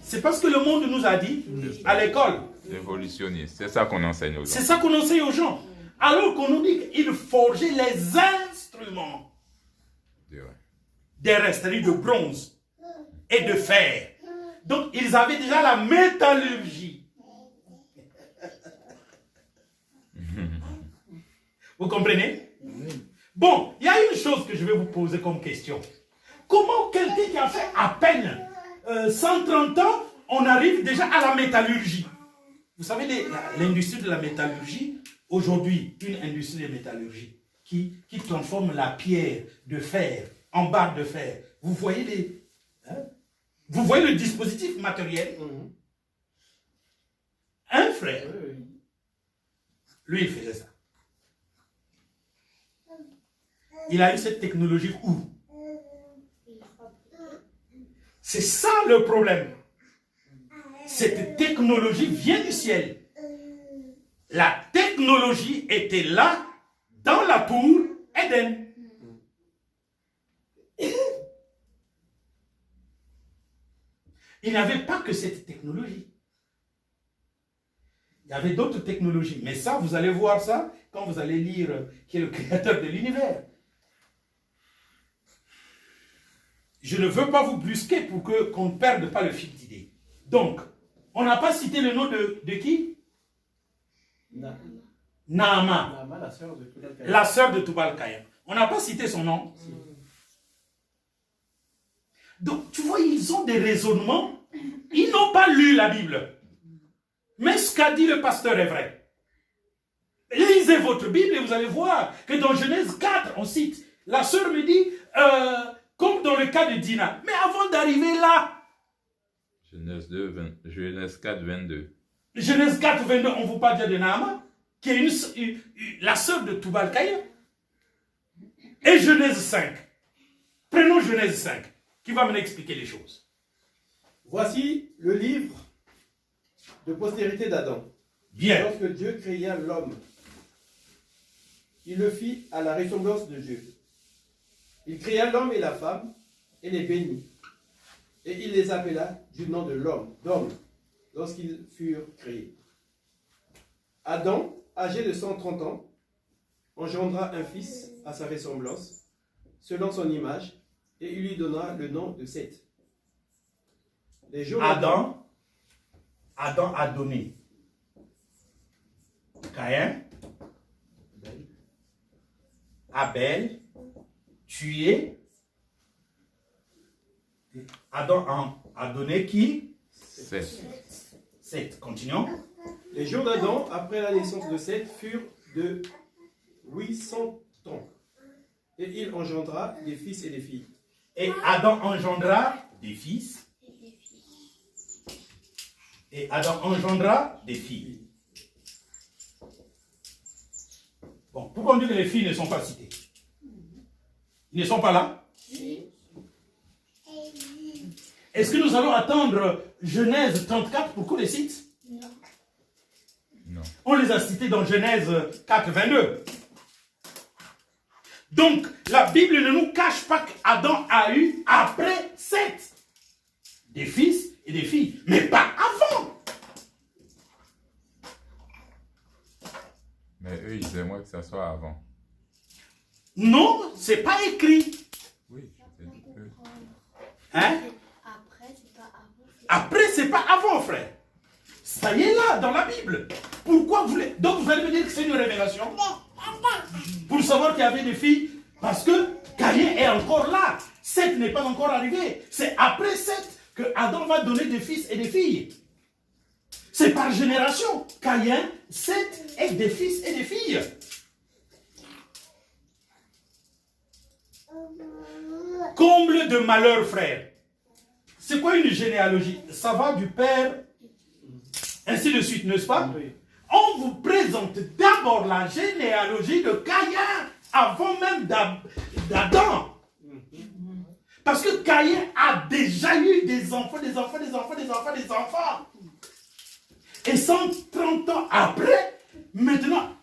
C'est parce que le monde nous a dit à l'école. Révolutionniste. C'est ça qu'on enseigne aux gens. C'est ça qu'on enseigne aux gens. Alors qu'on nous dit qu'il forgeait les instruments d'airain, c'est-à-dire de bronze et de fer. Donc, ils avaient déjà la métallurgie. Vous comprenez? Bon, il y a une chose que je vais vous poser comme question. Comment quelqu'un qui a fait à peine 130 ans, on arrive déjà à la métallurgie? Vous savez, l'industrie de la métallurgie, aujourd'hui, une industrie de métallurgie qui transforme la pierre de fer en barre de fer. Vous voyez vous voyez le dispositif matériel? Un frère, lui, il faisait ça. Il a eu cette technologie où? C'est ça le problème. Cette technologie vient du ciel. La technologie était là, dans la tour Éden. Il n'y avait pas que cette technologie. Il y avait d'autres technologies. Mais ça, vous allez voir ça quand vous allez lire qui est le créateur de l'univers. Je ne veux pas vous brusquer pour qu'on ne perde pas le fil d'idée. Donc, on n'a pas cité le nom de qui? Naama. Nama, la sœur de Tubal Caïn. La sœur de Tubal Caïn. On n'a pas cité son nom. Donc, tu vois, ils ont des raisonnements. Ils n'ont pas lu la Bible. Mais ce qu'a dit le pasteur est vrai. Lisez votre Bible et vous allez voir que dans Genèse 4, on cite. La sœur me dit, comme dans le cas de Dina. Mais avant d'arriver là, Genèse 4, 22. Genèse 4, 22, on ne vous parle déjà de Naama, qui est la sœur de Tubal Caïn. Et Genèse 5. Prenons Genèse 5, qui va me expliquer les choses. Voici le livre de postérité d'Adam. Bien. Lorsque Dieu créa l'homme, il le fit à la ressemblance de Dieu. Il créa l'homme et la femme et les bénit. Et il les appela du nom de d'homme, lorsqu'ils furent créés. Adam, âgé de 130 ans, engendra un fils à sa ressemblance, selon son image, et il lui donna le nom de Seth. Les jours Adam a donné Caïn, Abel, tué. Adam a donné qui? Seth. Seth. Continuons. Les jours d'Adam, après la naissance de Seth, furent de 800 ans. Et il engendra des fils et des filles. Et Adam engendra des fils. Et Adam engendra des filles. Bon, pourquoi on dit que les filles ne sont pas citées? Ils ne sont pas là? Est-ce que nous allons attendre Genèse 34 pour qu'on les cite? Non. On les a cités dans Genèse 4, 22. Donc, la Bible ne nous cache pas qu'Adam a eu après Seth des fils et des filles, mais pas avant. Mais eux, ils aimeraient que ça soit avant. Non, c'est pas écrit. Oui, je t'ai dit que... Hein? Après, c'est pas avant. Après, c'est pas avant, frère. Ça y est là, dans la Bible. Pourquoi vous voulez... Donc, vous allez me dire que c'est une révélation? Pour savoir qu'il y avait des filles, parce que Caïn est encore là. Seth n'est pas encore arrivé. C'est après Seth que Adam va donner des fils et des filles. C'est par génération. Caïn, Seth et des fils et des filles. Comble de malheur, frère. C'est quoi une généalogie? Ça va du père, ainsi de suite, n'est-ce pas? Oui. On vous présente d'abord la généalogie de Caïn avant même d'Adam. Parce que Caïn a déjà eu des enfants. Et 130 ans après, maintenant,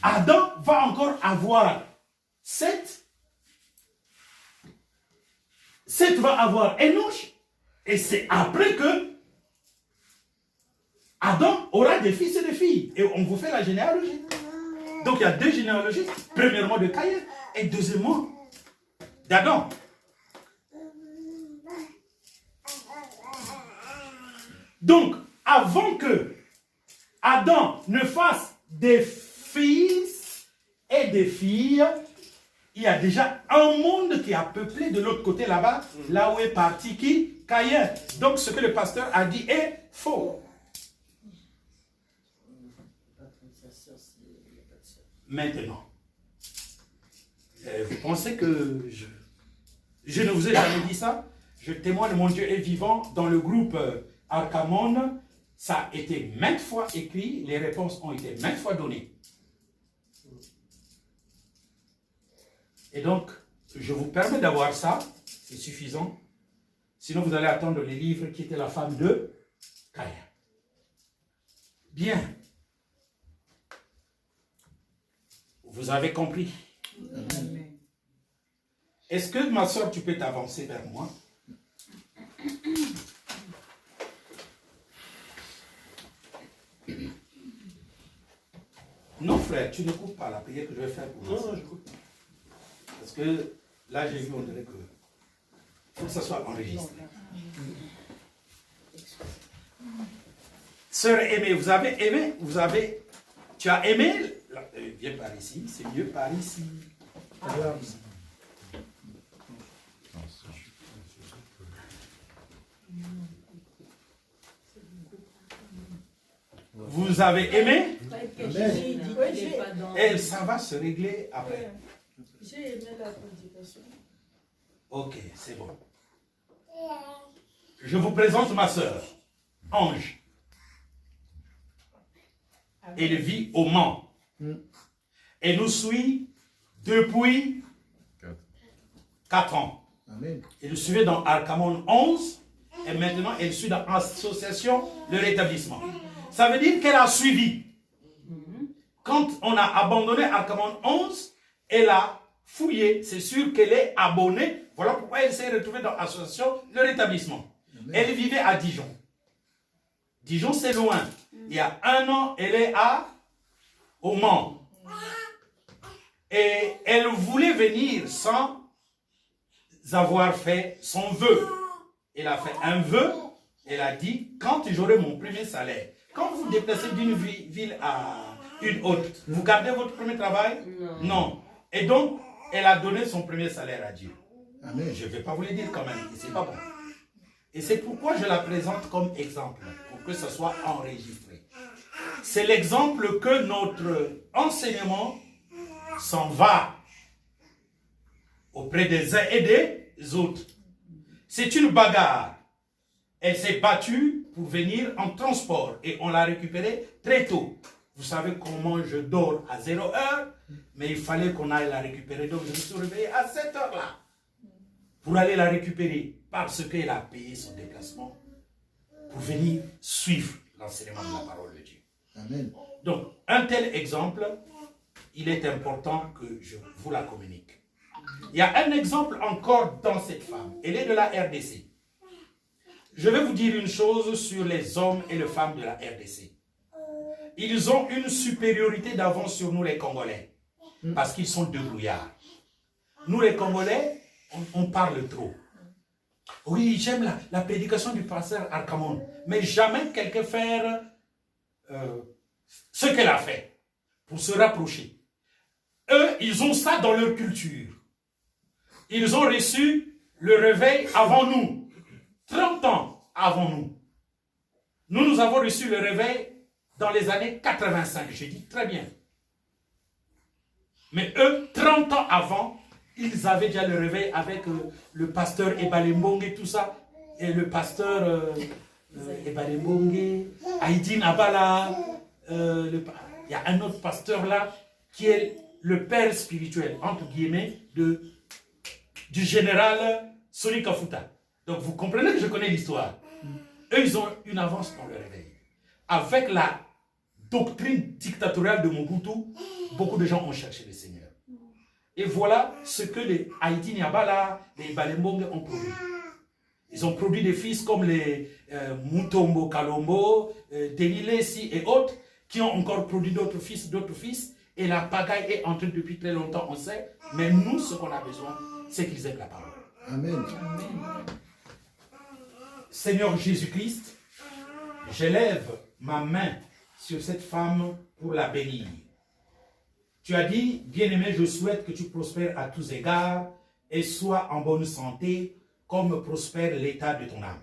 Adam va encore avoir Seth. Seth va avoir Enoch. Et c'est après que Adam aura des fils et des filles. Et on vous fait la généalogie. Donc il y a deux généalogies. Premièrement de Caïn et deuxièmement d'Adam. Donc, avant que Adam ne fasse des fils et des filles, il y a déjà un monde qui a peuplé de l'autre côté là-bas, là où est parti qui? Caïn. Donc ce que le pasteur a dit est faux. Maintenant, vous pensez que je ne vous ai jamais dit ça? Je témoigne, mon Dieu est vivant. Dans le groupe Arcamon, ça a été maintes fois écrit, les réponses ont été maintes fois données. Et donc, je vous permets d'avoir ça, c'est suffisant. Sinon, vous allez attendre les livres qui étaient la femme de Caïn. Bien. Vous avez compris? Est-ce que, ma soeur, tu peux t'avancer vers moi? Non, frère, tu ne coupes pas la prière que je vais faire pour moi. Non, je coupe. Parce que là, j'ai vu, on dirait que il faut que ça soit enregistré. Sœur aimée, vous avez aimé? Tu as aimé? Viens par ici, c'est mieux par ici. Vous avez aimé? Et ça va se régler après. J'ai aimé la prédication. Ok, c'est bon. Je vous présente ma sœur, Ange. Elle vit au Mans. Elle nous suit depuis 4 ans. Amen. Elle nous suivait dans Arcamon 11 et maintenant elle suit dans l'association le rétablissement. Ça veut dire qu'elle a suivi. Quand on a abandonné Arcamon 11, elle a fouillé. C'est sûr qu'elle est abonnée. Voilà pourquoi elle s'est retrouvée dans l'association le rétablissement. Elle vivait à Dijon. Dijon, c'est loin. Il y a 1 an, elle est au Mans. Et elle voulait venir sans avoir fait son vœu. Elle a fait un vœu. Elle a dit, quand j'aurai mon premier salaire, quand vous vous déplacez d'une ville à une autre, vous gardez votre premier travail? Non. Et donc, elle a donné son premier salaire à Dieu. Amen. Je ne vais pas vous le dire quand même, c'est pas bon. Et c'est pourquoi je la présente comme exemple, pour que ça soit enregistré. C'est l'exemple que notre enseignement s'en va auprès des uns et des autres. C'est une bagarre. Elle s'est battue pour venir en transport et on l'a récupérée très tôt. Vous savez comment je dors à 0 heure, mais il fallait qu'on aille la récupérer. Donc je me suis réveillé à 7 heures là pour aller la récupérer parce qu'elle a payé son déplacement pour venir suivre l'enseignement de la parole de Dieu. Amen. Donc, un tel exemple, il est important que je vous la communique. Il y a un exemple encore dans cette femme. Elle est de la RDC. Je vais vous dire une chose sur les hommes et les femmes de la RDC. Ils ont une supériorité d'avance sur nous les Congolais. Parce qu'ils sont débrouillards. Nous les Congolais, on parle trop. Oui, j'aime la prédication du pasteur Arcamon. Mais jamais quelqu'un faire ce qu'elle a fait pour se rapprocher. Eux, ils ont ça dans leur culture. Ils ont reçu le réveil avant nous. 30 ans avant nous. Nous avons reçu le réveil dans les années 85. Je dis très bien. Mais eux, 30 ans avant, ils avaient déjà le réveil avec le pasteur Ebalembongue et tout ça. Et le pasteur Ebalembongue, Haïdine Abala. Il y a un autre pasteur là qui est le père spirituel, entre guillemets, du général Soni Kafuta. Donc vous comprenez que je connais l'histoire. Eux, ils ont une avance dans le réveil. Avec la doctrine dictatoriale de Mobutu, beaucoup de gens ont cherché le Seigneur. Et voilà ce que les Haïti Niabala, les Balembongue ont produit. Ils ont produit des fils comme les Mutombo Kalombo, Denis Lessi et autres, qui ont encore produit d'autres fils. Et la pagaille est entrée depuis très longtemps, on sait. Mais nous, ce qu'on a besoin, c'est qu'ils aiment la parole. Amen. Seigneur Jésus-Christ, j'élève ma main sur cette femme pour la bénir. Tu as dit, bien-aimé, je souhaite que tu prospères à tous égards et sois en bonne santé comme prospère l'état de ton âme.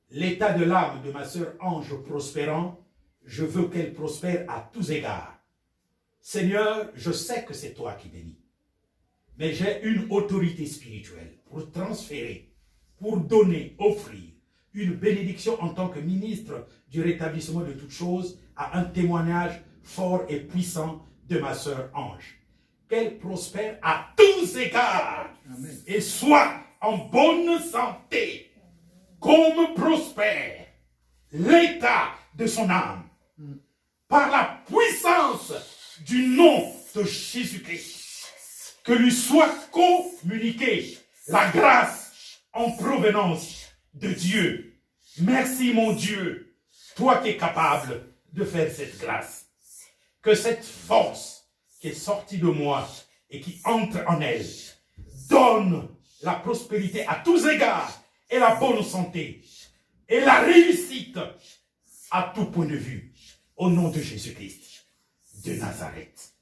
L'état de l'âme de ma sœur Ange prospérant, je veux qu'elle prospère à tous égards. Seigneur, je sais que c'est toi qui bénis. Mais j'ai une autorité spirituelle pour transférer, pour donner, offrir une bénédiction en tant que ministre du rétablissement de toutes choses à un témoignage fort et puissant de ma sœur Ange. Qu'elle prospère à tous égards. Amen. Et soit en bonne santé, comme prospère l'état de son âme, par la puissance du nom de Jésus-Christ. Que lui soit communiquée la grâce en provenance de Dieu. Merci mon Dieu, toi qui es capable de faire cette grâce. Que cette force qui est sortie de moi et qui entre en elle donne la prospérité à tous égards et la bonne santé et la réussite à tout point de vue. Au nom de Jésus-Christ de Nazareth.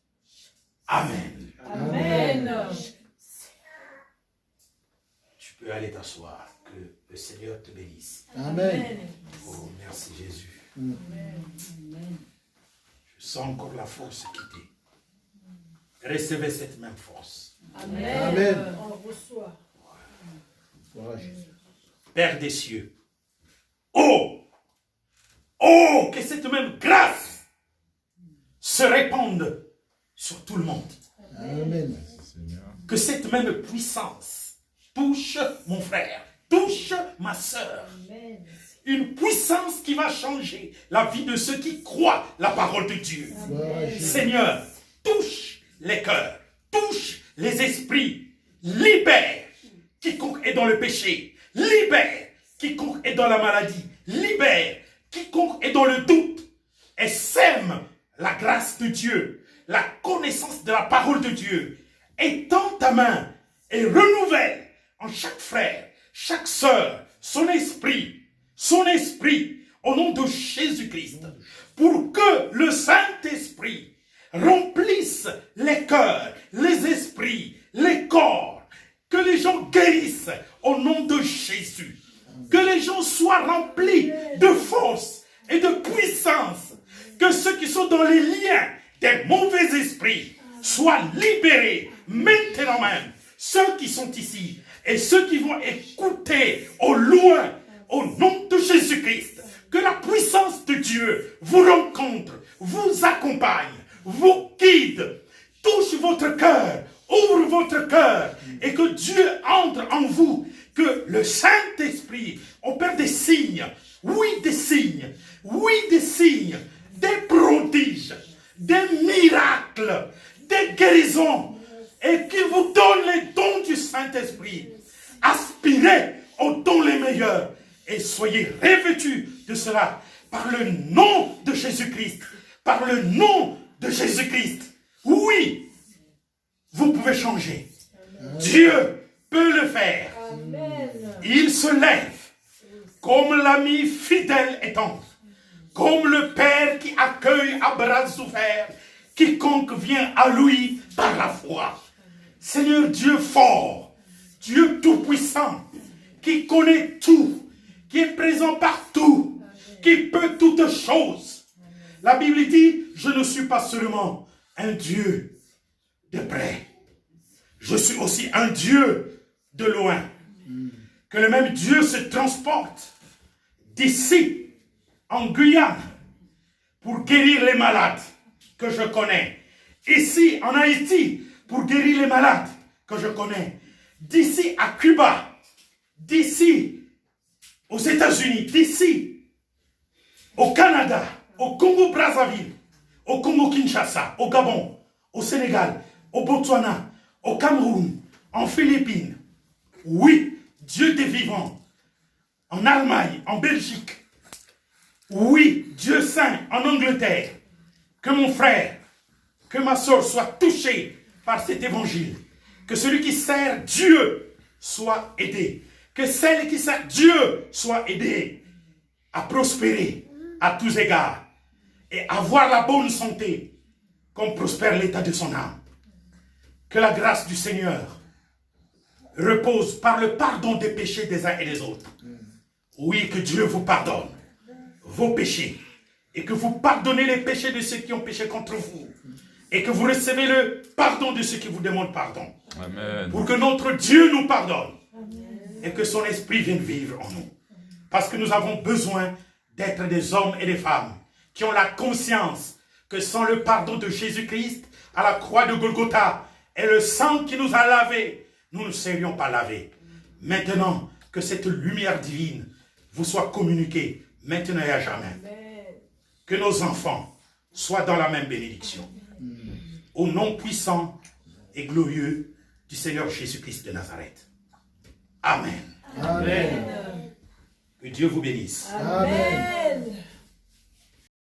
Amen. Amen. Tu peux aller t'asseoir. Que le Seigneur te bénisse. Amen. Oh, merci Jésus. Amen. Je sens encore la force quitter. Recevez cette même force. Amen. Amen. On reçoit. Gloire à Jésus. Père des cieux. Oh! Oh! Que cette même grâce se répande sur tout le monde. Amen. Seigneur. Que cette même puissance touche mon frère touche ma sœur. Une puissance qui va changer la vie de ceux qui croient la parole de Dieu. Seigneur, touche les cœurs, touche les esprits, libère quiconque est dans le péché, libère quiconque est dans la maladie, libère quiconque est dans le doute et sème la grâce de Dieu, la connaissance de la parole de Dieu. Étends ta main et renouvelle en chaque frère, chaque sœur, son esprit, au nom de Jésus-Christ, pour que le Saint-Esprit remplisse les cœurs, les esprits, les corps, que les gens guérissent au nom de Jésus, que les gens soient remplis de force et de puissance, que ceux qui sont dans les liens des mauvais esprits soient libérés maintenant même, ceux qui sont ici et ceux qui vont écouter au loin, au nom de Jésus-Christ, que la puissance de Dieu vous rencontre, vous accompagne, vous guide, touche votre cœur, ouvre votre cœur et que Dieu entre en vous, que le Saint-Esprit opère des signes, oui des signes, des prodiges, des miracles, des guérisons et qu'il vous donne les dons du Saint-Esprit. Aspirez aux dons les meilleurs et soyez revêtus de cela par le nom de Jésus-Christ. Par le nom de Jésus-Christ. Oui, vous pouvez changer. Dieu peut le faire. Il se lève comme l'ami fidèle et tendre, comme le Père qui accueille à bras ouverts quiconque vient à lui par la foi. Seigneur Dieu fort, Dieu tout-puissant, qui connaît tout, qui est présent partout, qui peut toutes choses. La Bible dit, je ne suis pas seulement un Dieu de près, je suis aussi un Dieu de loin. Que le même Dieu se transporte d'ici, en Guyane, pour guérir les malades que je connais. Ici, en Haïti, pour guérir les malades que je connais. D'ici à Cuba, d'ici aux États-Unis, d'ici au Canada, au Congo-Brazzaville, au Congo-Kinshasa, au Gabon, au Sénégal, au Botswana, au Cameroun, en Philippines. Oui, Dieu des vivants, en Allemagne, en Belgique. Oui, Dieu saint, en Angleterre. Que mon frère, que ma soeur soit touchée par cet évangile. Que celui qui sert Dieu soit aidé. Que celle qui sert Dieu soit aidée à prospérer à tous égards et avoir la bonne santé comme prospère l'état de son âme. Que la grâce du Seigneur repose par le pardon des péchés des uns et des autres. Oui, que Dieu vous pardonne vos péchés et que vous pardonnez les péchés de ceux qui ont péché contre vous et que vous recevez le pardon de ceux qui vous demandent pardon. Amen. Pour que notre Dieu nous pardonne et que son esprit vienne vivre en nous. Parce que nous avons besoin d'être des hommes et des femmes qui ont la conscience que sans le pardon de Jésus-Christ à la croix de Golgotha et le sang qui nous a lavés, nous ne serions pas lavés. Maintenant, que cette lumière divine vous soit communiquée maintenant et à jamais. Que nos enfants soient dans la même bénédiction. Au nom puissant et glorieux du Seigneur Jésus-Christ de Nazareth. Amen. Amen. Que Dieu vous bénisse. Amen.